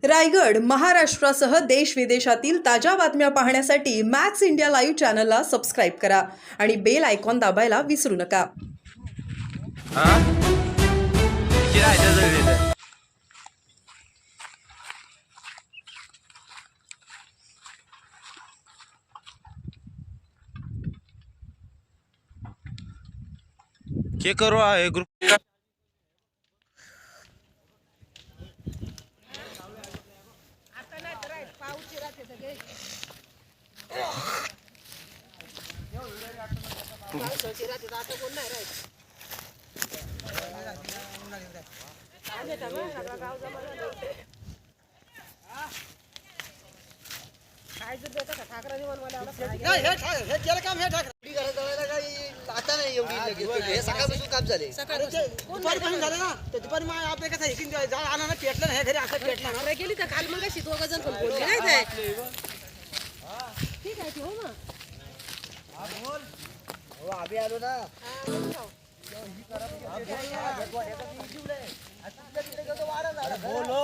रायगड महाराष्ट्रासह देश विदेशातील ताज्या बातम्या पाहण्यासाठी मॅक्स इंडिया लाईव्ह चॅनलला सबस्क्राईब करा आणि बेल आयकॉन दाबायला विसरू नका. क्या करो आहे ग्रुप आता नाही एवढी हे सकाळपासून काम झाले दुपारपासून झालं ना तर दुपारी मग आपल्या कसं हे जाळ आणा ना पेटलं ना हे घरी असं पेटलं ना गेली तर काल मग दोघं जण पण बोलले नाही ते ठीक आहे हो ना हो आम्ही आलो ना बोलो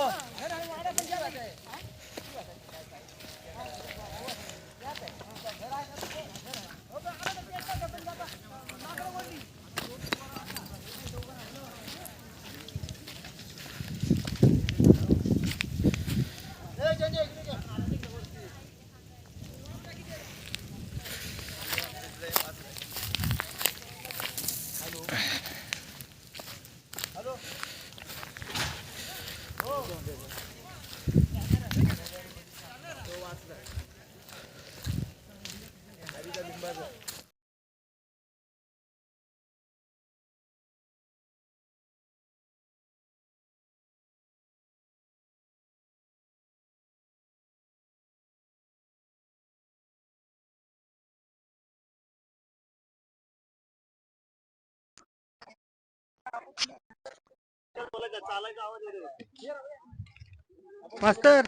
मास्टर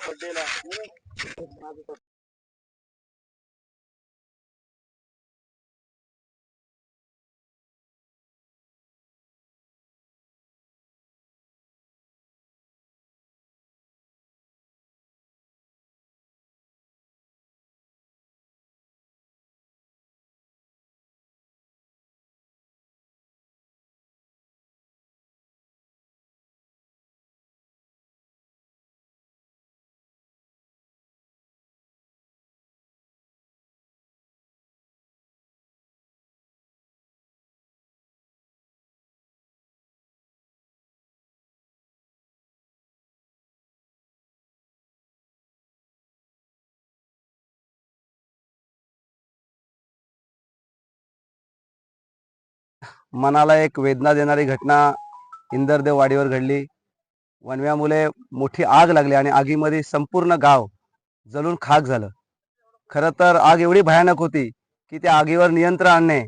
बड्डेला मनाला एक वेदना देणारी घटना इंदरदेव वाडीवर घडली. वणव्यामुळे मोठी आग लागली आणि आगीमध्ये संपूर्ण गाव जळून खाक झालं. खरं तर आग एवढी भयानक होती की त्या आगीवर नियंत्रण आणणे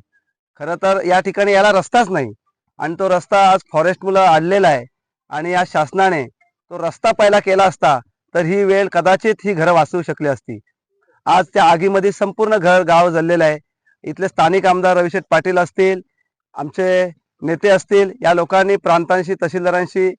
खरं तर या ठिकाणी याला रस्ताच नाही आणि तो रस्ता आज फॉरेस्ट मुलं आणलेला आहे आणि या शासनाने तो रस्ता पहिला केला असता तर ही वेळ कदाचित ही घरं वाचवू शकली असती. आज त्या आगीमध्ये संपूर्ण गाव जळलेलं आहे. इथले स्थानिक आमदार रविशेठ पाटील असतील, आमचे नेते असतील, या लोकांनी प्रांतांशी तहसीलदारांशी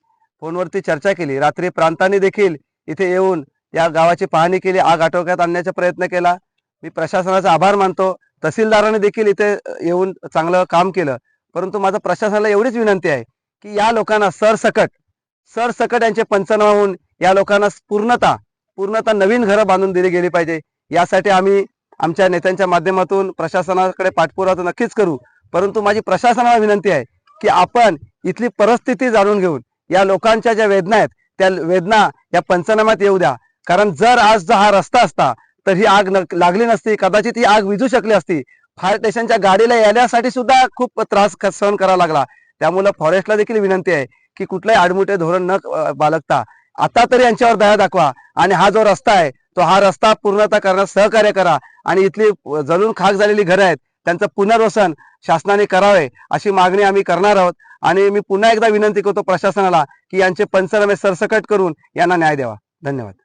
फोनवरती चर्चा केली. रात्री प्रांतांनी देखील इथे येऊन या गावाची पाहणी केली, आग आटोक्यात आणण्याचा प्रयत्न केला. मी प्रशासनाचा आभार मानतो. तहसीलदारांनी देखील इथे येऊन चांगलं काम केलं. परंतु माझं प्रशासनाला एवढीच विनंती आहे की या लोकांना सरसकट यांचे पंचनामा होऊन या लोकांना पूर्णतः नवीन घरं बांधून दिली गेली पाहिजे. यासाठी आम्ही आमच्या नेत्यांच्या माध्यमातून प्रशासनाकडे पाठपुरावा तर नक्कीच करू. परंतु माझी प्रशासनाला विनंती आहे की आपण इथली परिस्थिती जाणून घेऊन या लोकांच्या ज्या वेदना आहेत त्या वेदना या पंचनाम्यात येऊ द्या. कारण जर आज हा रस्ता असता तर ही आग लागली नसती, कदाचित ही आग विझू शकली असती. फायर स्टेशनच्या गाडीला येण्यासाठी सुद्धा खूप त्रास सहन करावा लागला. त्यामुळे फॉरेस्टला देखील विनंती आहे की कुठलाही आडमुठे धोरण न बाळगता आता तरी यांच्यावर दया दाखवा आणि हा जो रस्ता आहे तो हा रस्ता पूर्णतः करण्यास सहकार्य करा आणि इथली जळून खाक झालेली घरं आहेत त्यांचं पुनर्वसन शासनाने करावे अशी मागणी आम्ही करणार आहोत. आणि मी पुन्हा एकदा विनंती करतो प्रशासनाला की यांचे पंचनामे सरसकट करून यांना न्याय द्यावा. धन्यवाद.